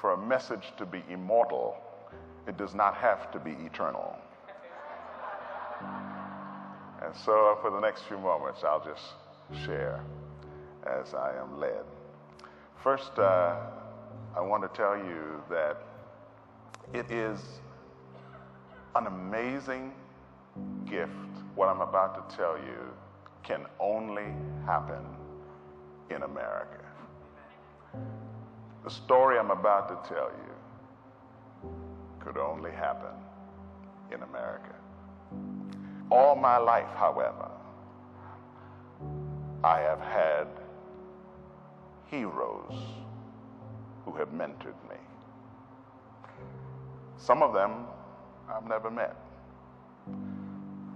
for a message to be immortal, it does not have to be eternal. And so for the next few moments, I'll just share as I am led. First, I want to tell you that it is an amazing gift. What I'm about to tell you can only happen in America. The story I'm about to tell you could only happen in America. All my life, however, I have had heroes who have mentored me. Some of them I've never met.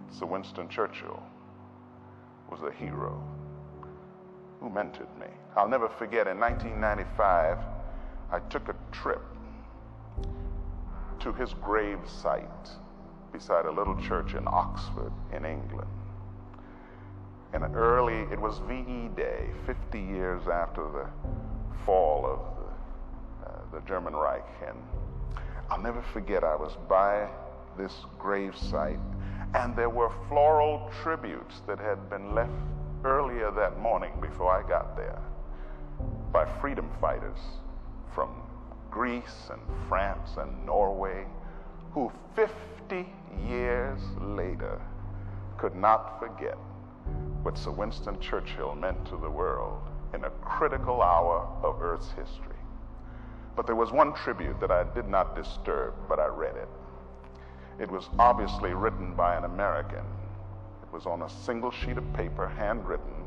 Sir Winston Churchill was a hero who mentored me. I'll never forget, in 1995, I took a trip to his grave site beside a little church in Oxford, in England. And it was VE Day, 50 years after the fall of the German Reich. And I'll never forget, I was by this grave site, and there were floral tributes that had been left earlier that morning before I got there by freedom fighters from Greece and France and Norway who 50 years later could not forget what Sir Winston Churchill meant to the world in a critical hour of Earth's history. But there was one tribute that I did not disturb, but I read it. It was obviously written by an American. It was on a single sheet of paper, handwritten,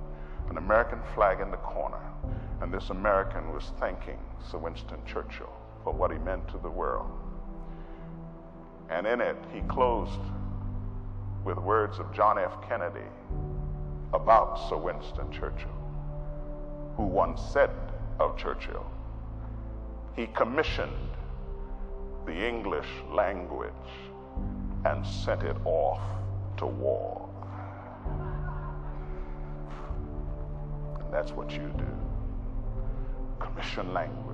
an American flag in the corner. And this American was thanking Sir Winston Churchill for what he meant to the world. And in it, he closed with words of John F. Kennedy about Sir Winston Churchill, who once said of Churchill, he commissioned the English language and sent it off to war. And that's what you do. Commission language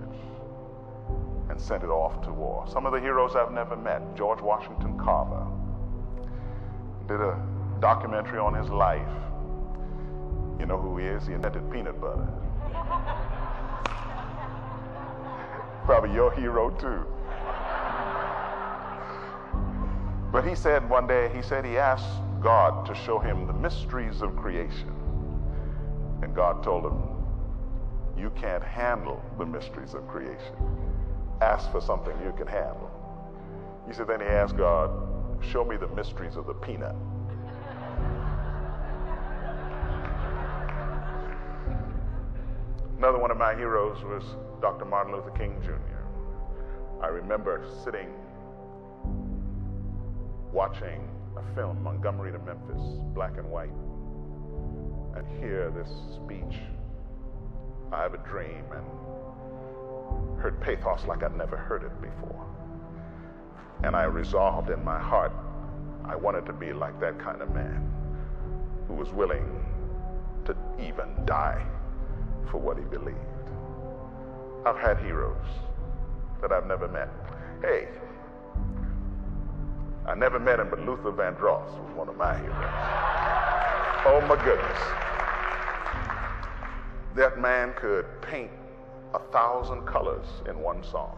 and sent it off to war. Some of the heroes I've never met. George Washington Carver did a documentary on his life. You know who he is? He invented peanut butter. Probably your hero too. But he said one day, he asked God to show him the mysteries of creation. And God told him, you can't handle the mysteries of creation. Ask for something you can handle. He said, then he asked God, show me the mysteries of the peanut. Another one of my heroes was Dr. Martin Luther King Jr. I remember sitting watching a film, Montgomery to Memphis, black and white, and hear this speech, I Have a Dream, and heard pathos like I'd never heard it before. And I resolved in my heart, I wanted to be like that kind of man who was willing to even die for what he believed. I've had heroes that I've never met. Hey, I never met him, but Luther Vandross was one of my heroes. Oh my goodness. That man could paint 1,000 colors in one song.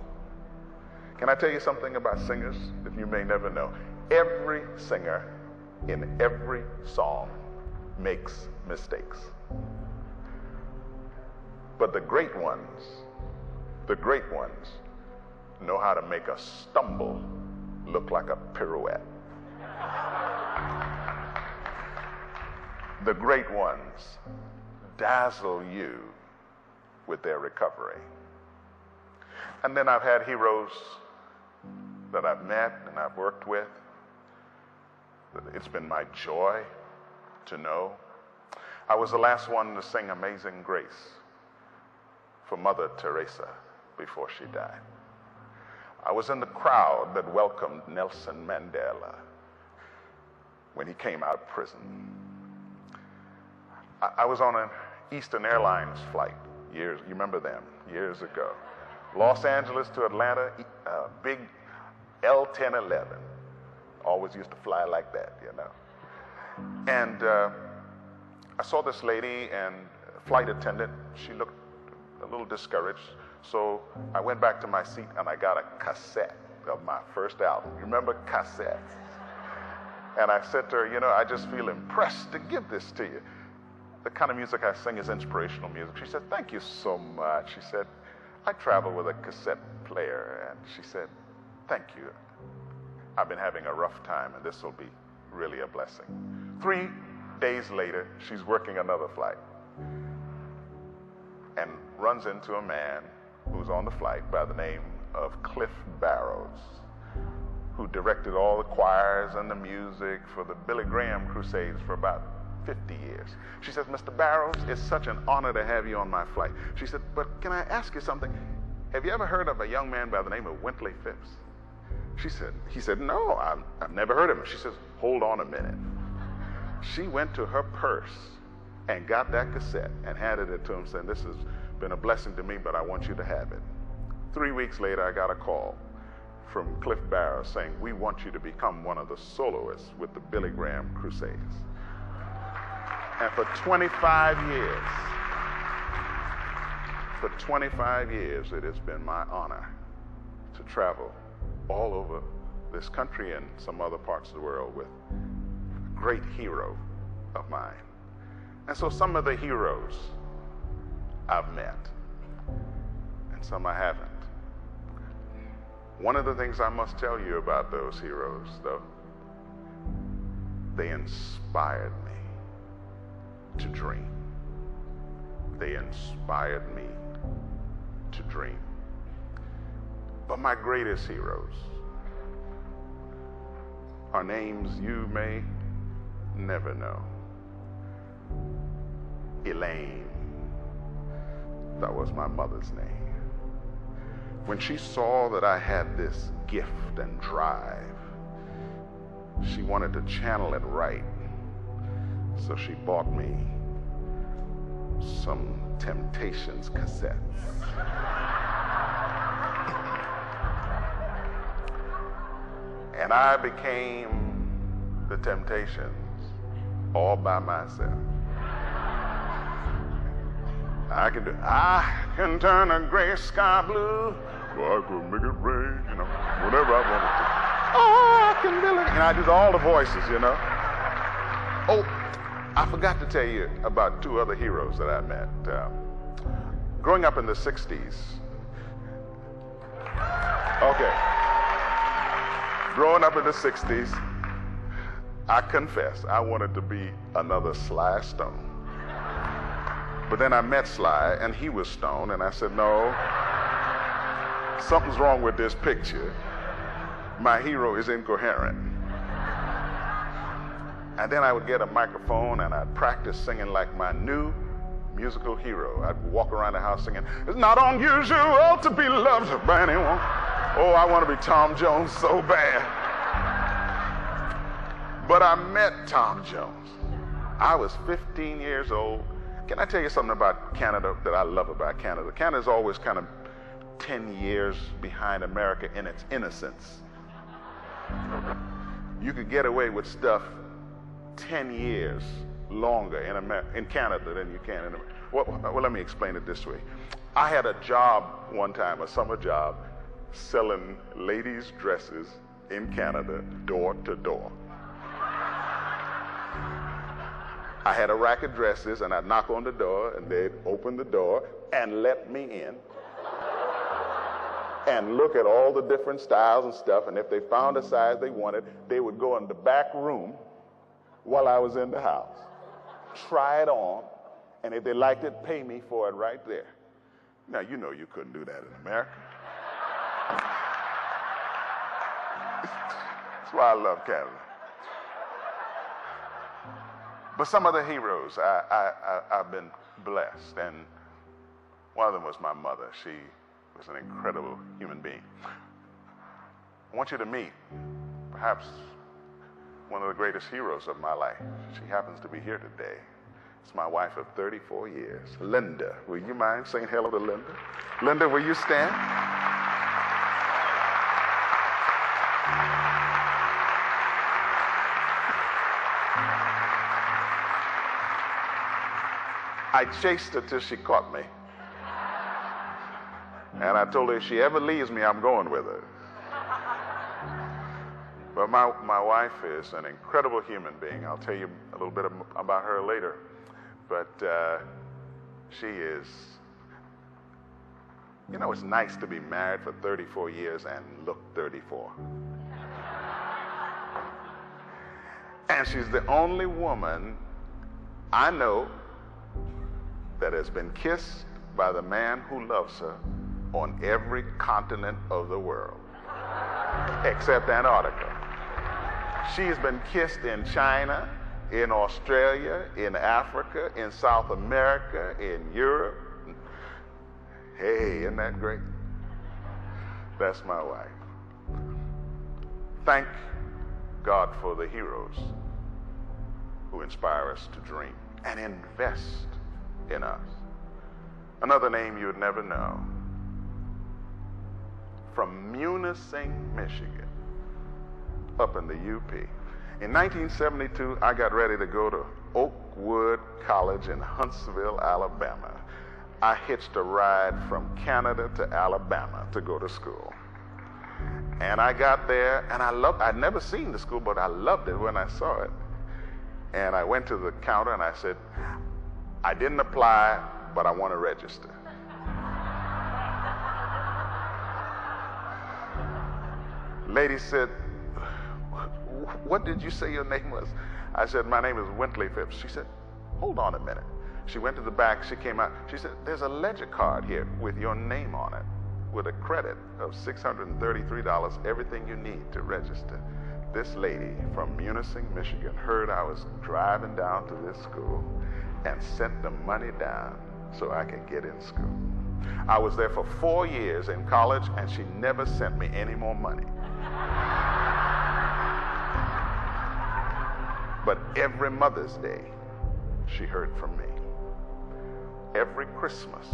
Can I tell you something about singers that you may never know? Every singer in every song makes mistakes. But the great ones know how to make a stumble look like a pirouette. The great ones dazzle you with their recovery. And then I've had heroes that I've met and I've worked with. It's been my joy to know. I was the last one to sing Amazing Grace for Mother Teresa before she died. I was in the crowd that welcomed Nelson Mandela when he came out of prison. I was on an Eastern Airlines flight you remember them, years ago, Los Angeles to Atlanta, big L-1011. Always used to fly like that, you know. And I saw this lady and flight attendant. She looked a little discouraged. So I went back to my seat and I got a cassette of my first album. You remember cassettes? And I said to her, you know, I just feel impressed to give this to you. The kind of music I sing is inspirational music. She said, thank you so much. She said, I travel with a cassette player. And she said, thank you. I've been having a rough time and this will be really a blessing. 3 days later, she's working another flight and runs into a man who's on the flight by the name of Cliff Barrows, who directed all the choirs and the music for the Billy Graham Crusades for about 50 years. She says, Mr. Barrows, it's such an honor to have you on my flight. She said, but can I ask you something? Have you ever heard of a young man by the name of Wintley Phipps? He said, no, I've never heard of him. She says, hold on a minute. She went to her purse and got that cassette and handed it to him, saying, this has been a blessing to me, but I want you to have it. 3 weeks later, I got a call from Cliff Barrows saying, we want you to become one of the soloists with the Billy Graham Crusades. And for 25 years, it has been my honor to travel all over this country and some other parts of the world with a great hero of mine. And so some of the heroes I've met, and some I haven't. One of the things I must tell you about those heroes, though, they inspired me to dream. They inspired me to dream. But my greatest heroes are names you may never know. Elaine, that was my mother's name. When she saw that I had this gift and drive, she wanted to channel it right. So she bought me some Temptations cassettes. And I became the Temptations all by myself. I can turn a gray sky blue, or I could make it rain, you know, whatever I wanted to. Oh, I can do it. And I did all the voices, you know. Oh, I forgot to tell you about 2 other heroes that I met. Growing up in the 60s. Okay. Growing up in the 60s, I confess, I wanted to be another Sly Stone. But then I met Sly, and he was stoned, and I said, no, something's wrong with this picture. My hero is incoherent. And then I would get a microphone, and I'd practice singing like my new musical hero. I'd walk around the house singing, it's not unusual to be loved by anyone. Oh, I want to be Tom Jones so bad. But I met Tom Jones. I was 15 years old. Can I tell you something about Canada that I love about Canada? Canada's always kind of 10 years behind America in its innocence. You could get away with stuff 10 years longer in Canada than you can in America. Well, let me explain it this way. I had a job one time, a summer job, selling ladies' dresses in Canada door to door. I had a rack of dresses, and I'd knock on the door, and they'd open the door and let me in and look at all the different styles and stuff, and if they found a size they wanted, they would go in the back room while I was in the house, try it on, and if they liked it, pay me for it right there. Now, you know you couldn't do that in America. That's why I love Canada. But some of the heroes, I've been blessed, and one of them was my mother. She was an incredible human being. I want you to meet perhaps one of the greatest heroes of my life. She happens to be here today. It's my wife of 34 years, Linda. Will you mind saying hello to Linda? Linda, will you stand? I chased her till she caught me. And I told her if she ever leaves me, I'm going with her. But my wife is an incredible human being. I'll tell you a little bit about her later. But she is, you know, it's nice to be married for 34 years and look 34. And she's the only woman I know that has been kissed by the man who loves her on every continent of the world, except Antarctica. She's been kissed in China, in Australia, in Africa, in South America, in Europe. Hey, isn't that great? That's my wife. Thank God for the heroes who inspire us to dream and invest in us. Another name you would never know. From Munising, Michigan, up in the UP. In 1972, I got ready to go to Oakwood College in Huntsville, Alabama. I hitched a ride from Canada to Alabama to go to school. And I got there, and I'd never seen the school, but I loved it when I saw it. And I went to the counter and I said, I didn't apply, but I want to register. Lady said, what did you say your name was? I said, my name is Wintley Phipps. She said, hold on a minute. She went to the back, she came out. She said, there's a ledger card here with your name on it, with a credit of $633, everything you need to register. This lady from Munising, Michigan, heard I was driving down to this school and sent the money down so I could get in school. I was there for 4 years in college, and she never sent me any more money. But every Mother's Day, she heard from me. Every Christmas,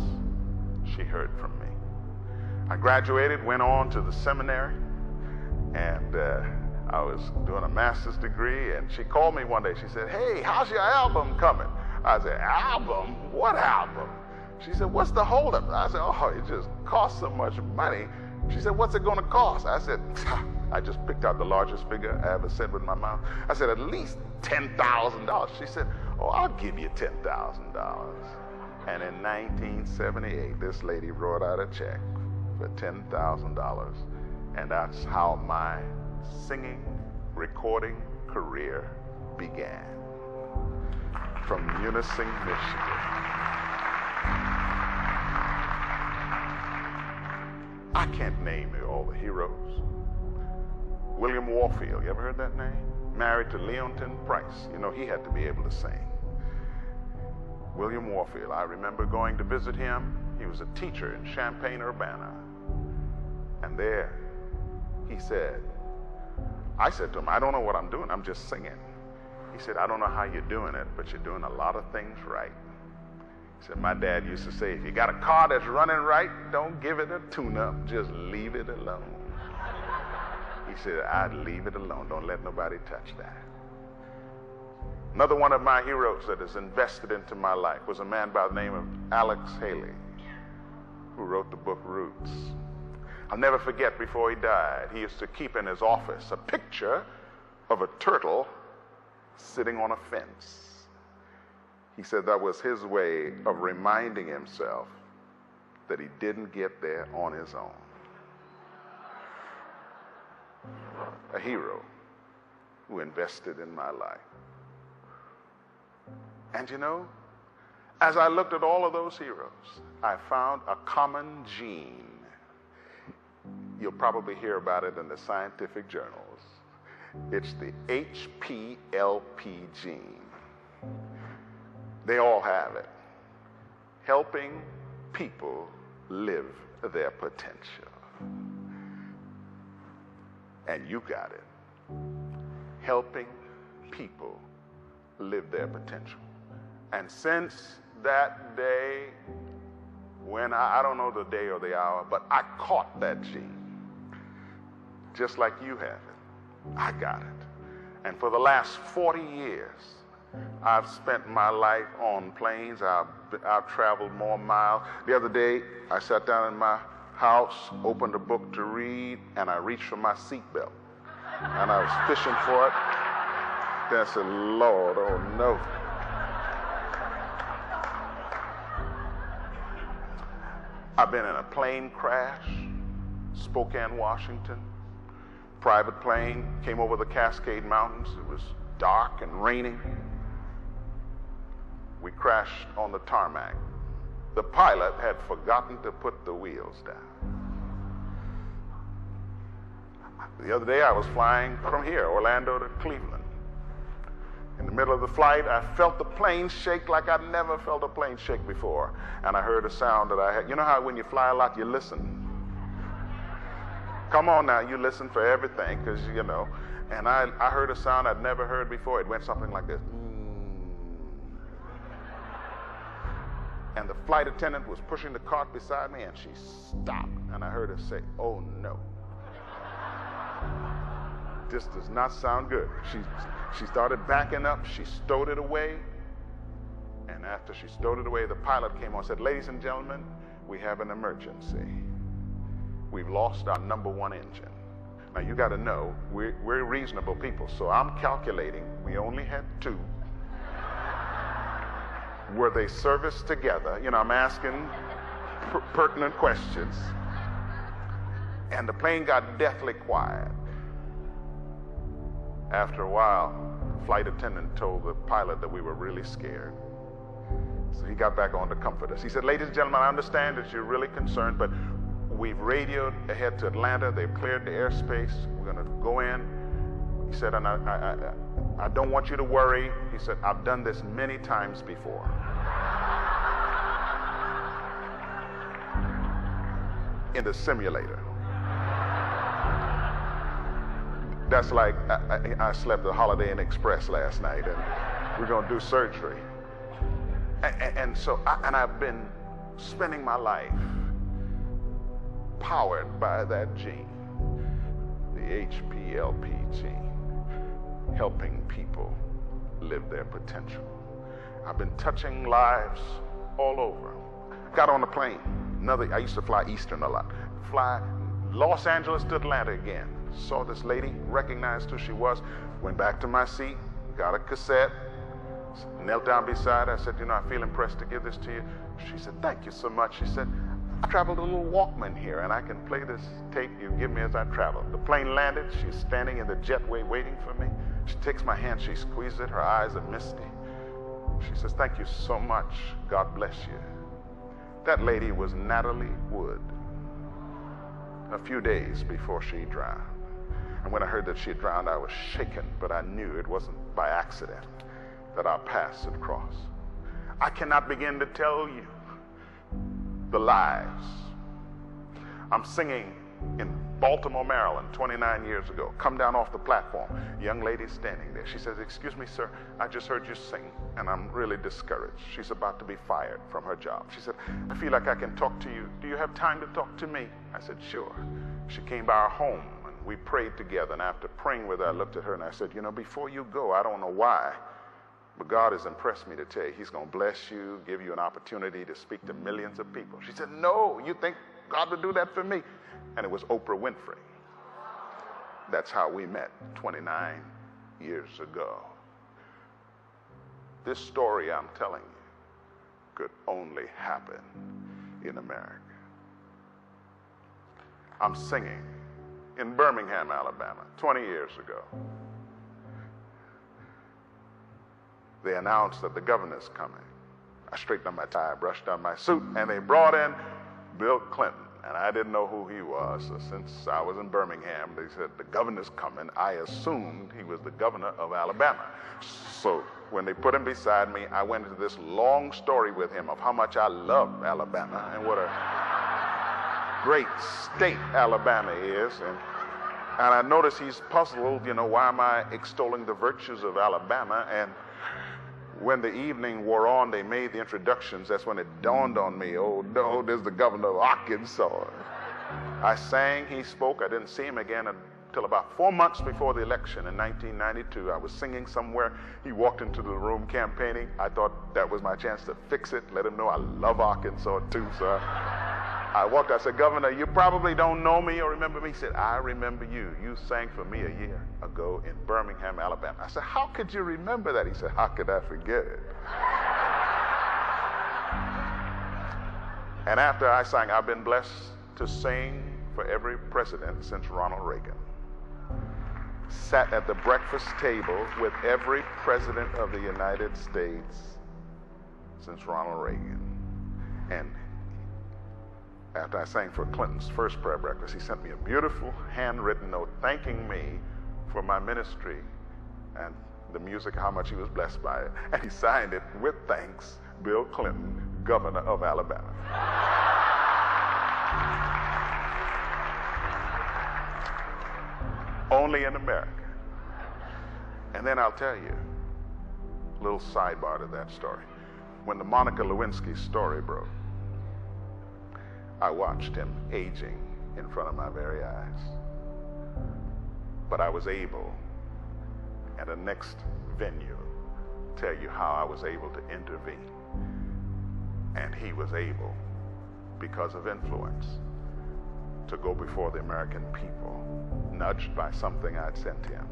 she heard from me. I graduated, went on to the seminary, and I was doing a master's degree, and she called me one day. She said, hey, how's your album coming? I said, album? What album? She said, what's the holdup? I said, oh, it just costs so much money. She said, what's it going to cost? I said, I just picked out the largest figure I ever said with my mouth. I said, at least $10,000. She said, oh, I'll give you $10,000. And in 1978, this lady wrote out a check for $10,000. And that's how my singing, recording career began. From Munising, Michigan. I can't name you all the heroes. William Warfield, you ever heard that name? Married to Leontyne Price. You know, he had to be able to sing. William Warfield, I remember going to visit him. He was a teacher in Champaign-Urbana. And there, he said, I said to him, I don't know what I'm doing, I'm just singing. He said, I don't know how you're doing it, but you're doing a lot of things right. He said, my dad used to say, if you got a car that's running right, don't give it a tune-up, just leave it alone. He said, I'd leave it alone, don't let nobody touch that. Another one of my heroes that is invested into my life was a man by the name of Alex Haley, who wrote the book Roots. I'll never forget, before he died, he used to keep in his office a picture of a turtle sitting on a fence. He said that was his way of reminding himself that he didn't get there on his own. A hero who invested in my life. And you know, as I looked at all of those heroes, I found a common gene. You'll probably hear about it in the scientific journals. It's the HPLP gene. They all have it. Helping people live their potential. And you got it. Helping people live their potential. And since that day, when I don't know the day or the hour, but I caught that gene, just like you have it. I got it. And for the last 40 years, I've spent my life on planes. I've traveled more miles. The other day, I sat down in my house, opened a book to read, and I reached for my seatbelt. And I was fishing for it. Then I said, Lord, oh no. I've been in a plane crash, Spokane, Washington. Private plane, came over the Cascade Mountains. It was dark and raining. We crashed on the tarmac. The pilot had forgotten to put the wheels down. The other day I was flying from here, Orlando to Cleveland. In the middle of the flight, I felt the plane shake like I'd never felt a plane shake before. And I heard a sound that I had. You know how when you fly a lot, you listen? Come on now, you listen for everything, because, you know. And I heard a sound I'd never heard before. It went something like this. And the flight attendant was pushing the cart beside me, and she stopped. And I heard her say, oh no. This does not sound good. She started backing up. She stowed it away. And after she stowed it away, the pilot came on and said, ladies and gentlemen, we have an emergency. We've lost our number one engine. Now you got to know, we're reasonable people, so I'm calculating we only had two. Were they serviced together? You know, I'm asking pertinent questions. And the plane got deathly quiet. After a while, the flight attendant told the pilot that we were really scared. So he got back on to comfort us. He said, ladies and gentlemen, I understand that you're really concerned, but we've radioed ahead to Atlanta. They've cleared the airspace. We're going to go in. He said, and I don't want you to worry. He said, I've done this many times before. In the simulator. That's like I slept at Holiday Inn Express last night, and we're going to do surgery. And so I've been spending my life powered by that gene, the HPLP gene, helping people live their potential. I've been touching lives all over. Got on a plane. I used to fly Eastern a lot. Fly Los Angeles to Atlanta again. Saw this lady, recognized who she was, went back to my seat, got a cassette, knelt down beside her. I said, you know, I feel impressed to give this to you. She said, thank you so much. She said, I traveled a little Walkman here, and I can play this tape you give me as I travel. The plane landed. She's standing in the jetway waiting for me. She takes my hand. She squeezes it. Her eyes are misty. She says, thank you so much. God bless you. That lady was Natalie Wood. A few days before she drowned. And when I heard that she had drowned, I was shaken, but I knew it wasn't by accident that our paths had crossed. I cannot begin to tell you the lives. I'm singing in Baltimore, Maryland, 29 years ago. Come down off the platform. A young lady standing there. She says, excuse me, sir, I just heard you sing, and I'm really discouraged. She's about to be fired from her job. She said, I feel like I can talk to you. Do you have time to talk to me? I said, sure. She came by our home, and we prayed together, and after praying with her, I looked at her and I said, you know, before you go, I don't know why, but God has impressed me to tell you, he's going to bless you, give you an opportunity to speak to millions of people. She said, no, you think God would do that for me? And it was Oprah Winfrey. That's how we met 29 years ago. This story I'm telling you could only happen in America. I'm singing in Birmingham, Alabama, 20 years ago. They announced that the governor's coming. I straightened up my tie, brushed on my suit, and they brought in Bill Clinton. And I didn't know who he was. So since I was in Birmingham, they said, the governor's coming. I assumed he was the governor of Alabama. So when they put him beside me, I went into this long story with him of how much I love Alabama and what a great state Alabama is. And I noticed he's puzzled, you know, why am I extolling the virtues of Alabama? And when the evening wore on, they made the introductions. That's when it dawned on me, oh no, there's the governor of Arkansas. I sang, he spoke. I didn't see him again until about 4 months before the election in 1992. I was singing somewhere. He walked into the room campaigning. I thought that was my chance to fix it, let him know I love Arkansas too. So I walked out. I said, Governor, you probably don't know me or remember me. He said, I remember you. You sang for me a year ago in Birmingham, Alabama. I said, how could you remember that? He said, how could I forget it? And after I sang, I've been blessed to sing for every president since Ronald Reagan. Sat at the breakfast table with every president of the United States since Ronald Reagan. And after I sang for Clinton's first prayer breakfast, he sent me a beautiful handwritten note thanking me for my ministry and the music, how much he was blessed by it. And he signed it with thanks, Bill Clinton, governor of Alabama. Only in America. And then I'll tell you a little sidebar to that story. When the Monica Lewinsky story broke, I watched him aging in front of my very eyes. But I was able, at the next venue, tell you how I was able to intervene. And he was able, because of influence, to go before the American people, nudged by something I'd sent him,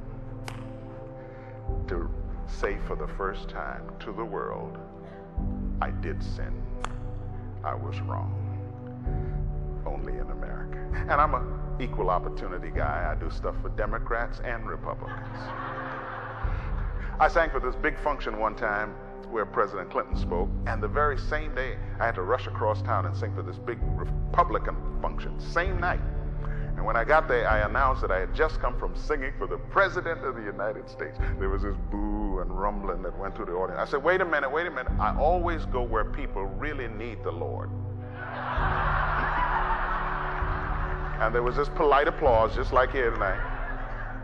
to say for the first time to the world, I did sin. I was wrong. Only in America. And I'm an equal opportunity guy. I do stuff for Democrats and Republicans. I sang for this big function one time where President Clinton spoke, and the very same day I had to rush across town and sing for this big Republican function, same night. And when I got there, I announced that I had just come from singing for the President of the United States. There was this boo and rumbling that went through the audience. I said, wait a minute. I always go where people really need the Lord. And there was this polite applause, just like here tonight.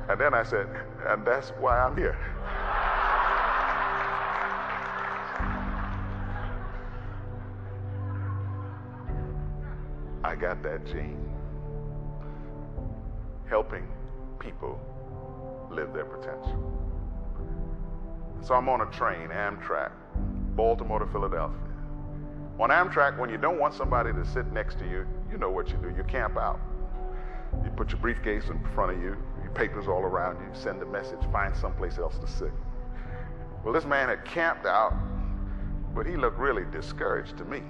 And then I said, and that's why I'm here. I got that gene. Helping people live their potential. So I'm on a train, Amtrak, Baltimore to Philadelphia. On Amtrak, when you don't want somebody to sit next to you, you know what you do. You camp out. You put your briefcase in front of you, your papers all around you, send a message, find someplace else to sit. Well, this man had camped out, but he looked really discouraged to me.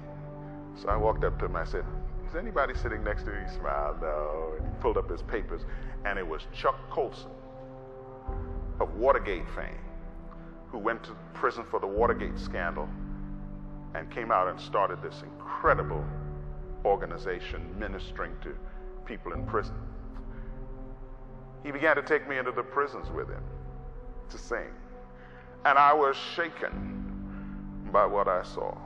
So I walked up to him, I said, is anybody sitting next to you? He smiled, no. And he pulled up his papers, and it was Chuck Colson of Watergate fame, who went to prison for the Watergate scandal and came out and started this incredible organization ministering to people in prison. He began to take me into the prisons with him to sing. And I was shaken by what I saw.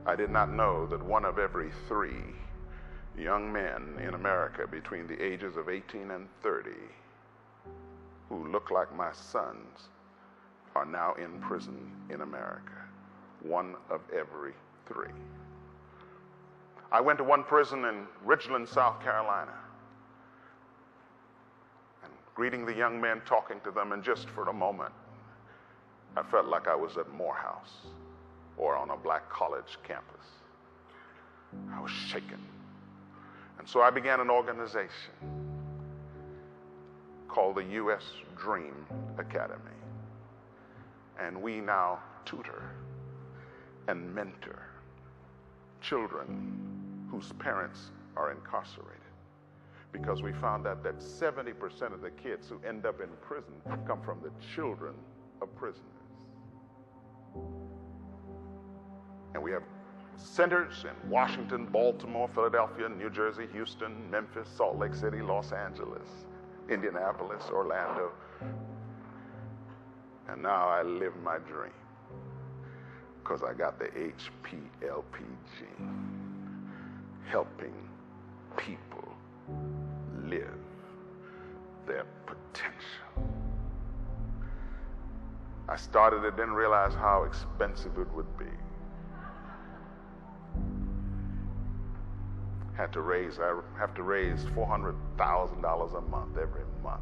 I did not know that one of every 3 young men in America between the ages of 18 and 30 who look like my sons are now in prison in America. One of every 3. I went to one prison in Ridgeland, South Carolina, and greeting the young men, talking to them, and just for a moment, I felt like I was at Morehouse or on a black college campus. I was shaken. And so I began an organization called the U.S. Dream Academy. And we now tutor and mentor children whose parents are incarcerated, because we found out that 70% of the kids who end up in prison come from the children of prisoners. And we have centers in Washington, Baltimore, Philadelphia, New Jersey, Houston, Memphis, Salt Lake City, Los Angeles, Indianapolis, Orlando. And now I live my dream because I got the HPLP gene, helping people live their potential. I started it, didn't realize how expensive it would be. I have to raise $400,000 a month every month.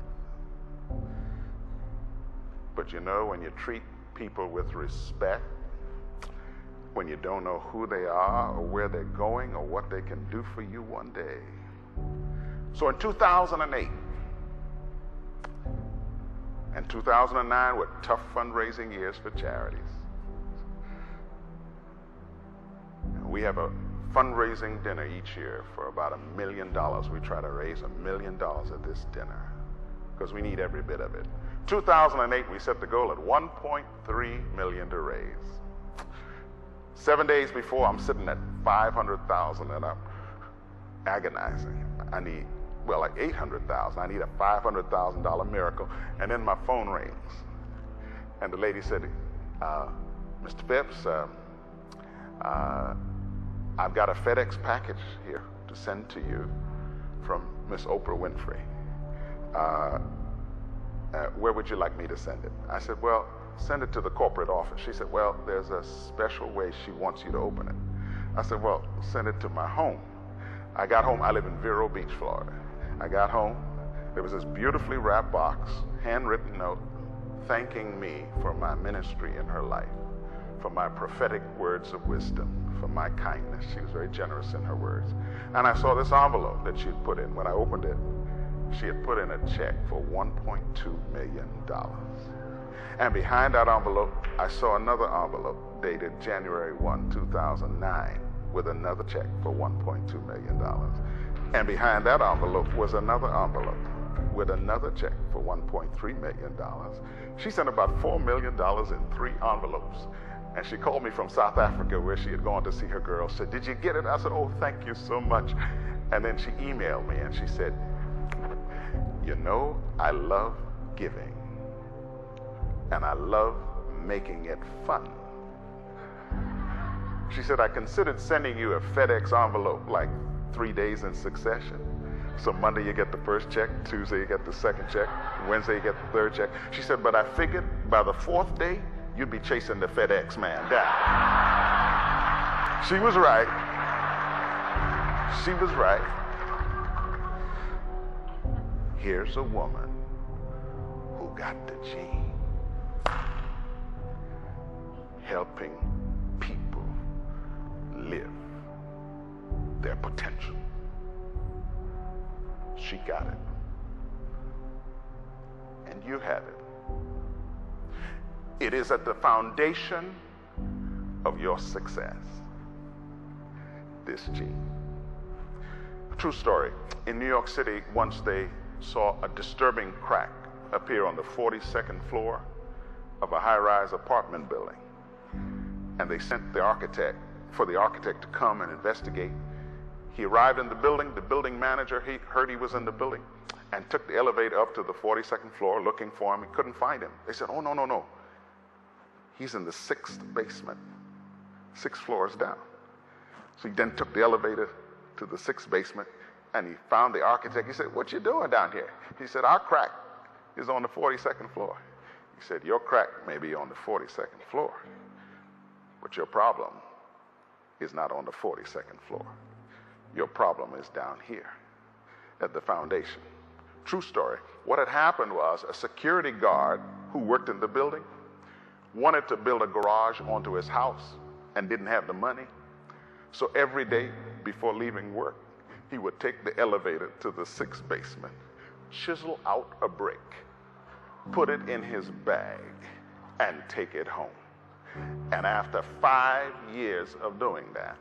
But you know, when you treat people with respect, when you don't know who they are or where they're going or what they can do for you one day. So in 2008 and 2009 were tough fundraising years for charities. We have a fundraising dinner each year for about $1 million. We try to raise $1 million at this dinner because we need every bit of it. 2008, we set the goal at $1.3 million to raise. 7 days before, I'm sitting at $500,000 and I'm agonizing. I need, well, like $800,000. I need a $500,000 miracle. And then my phone rings. And the lady said, Mr. Phipps, I've got a FedEx package here to send to you from Miss Oprah Winfrey. Where would you like me to send it? I said, well, send it to the corporate office. She said, well, there's a special way she wants you to open it. I said, well, send it to my home. I got home. I live in Vero Beach, Florida. I got home. There was this beautifully wrapped box, handwritten note, thanking me for my ministry in her life, for my prophetic words of wisdom, for my kindness. She was very generous in her words. And I saw this envelope that she had put in. When I opened it, she had put in a check for $1.2 million. And behind that envelope, I saw another envelope dated January 1, 2009, with another check for $1.2 million. And behind that envelope was another envelope with another check for $1.3 million. She sent about $4 million in 3 envelopes. And she called me from South Africa, where she had gone to see her girl. She said, did you get it? I said, oh, thank you so much. And then she emailed me and she said, you know, I love giving. And I love making it fun. She said, I considered sending you a FedEx envelope like 3 days in succession. So Monday you get the first check, Tuesday you get the second check, Wednesday you get the third check. She said, but I figured by the 4th day, you'd be chasing the FedEx man down. She was right. She was right. Here's a woman who got the gene. Helping people live their potential. She got it. And you have it. It is at the foundation of your success. This gene. True story. In New York City, once they saw a disturbing crack appear on the 42nd floor of a high-rise apartment building. And they sent the architect to come and investigate. He arrived in the building manager, he heard he was in the building, and took the elevator up to the 42nd floor looking for him. He couldn't find him. They said, oh, no. He's in the 6th basement, 6 floors down. So he then took the elevator to the 6th basement, and he found the architect. He said, what you doing down here? He said, our crack is on the 42nd floor. He said, your crack may be on the 42nd floor, but your problem is not on the 42nd floor. Your problem is down here at the foundation. True story. What had happened was a security guard who worked in the building wanted to build a garage onto his house and didn't have the money. So every day before leaving work, he would take the elevator to the 6th basement, chisel out a brick, put it in his bag, and take it home. And after 5 years of doing that,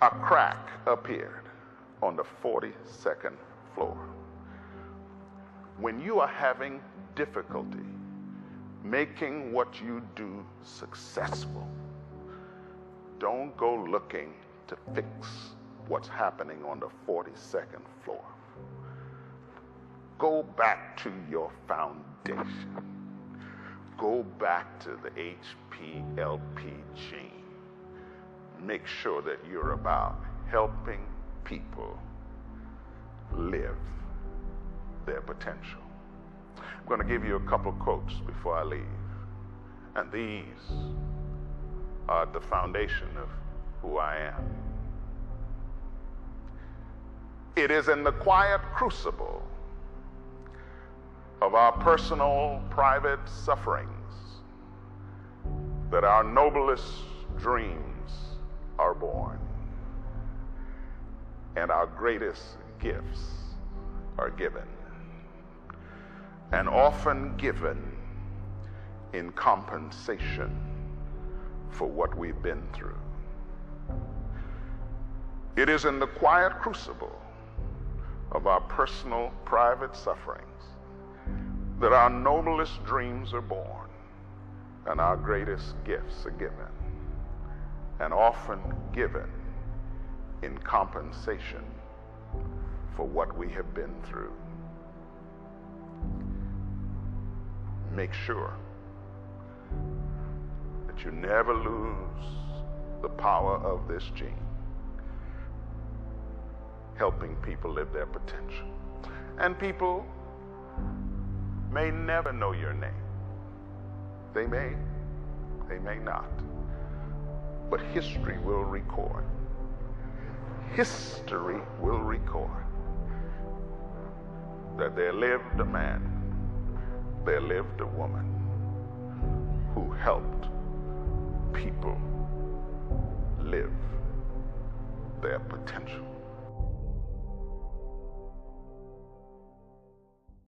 a crack appeared on the 42nd floor. When you are having difficulty making what you do successful, don't go looking to fix what's happening on the 42nd floor. Go back to your foundation. Go back to the HPLP gene. Make sure that you're about helping people live their potential. I'm going to give you a couple quotes before I leave. And these are the foundation of who I am. It is in the quiet crucible of our personal, private sufferings that our noblest dreams are born and our greatest gifts are given, and often given in compensation for what we've been through. It is in the quiet crucible of our personal, private sufferings that our noblest dreams are born and our greatest gifts are given, and often given in compensation for what we have been through. Make sure that you never lose the power of this gene, helping people live their potential. And people may never know your name. They may not. But history will record. History will record that there lived a man, there lived a woman who helped people live their potential.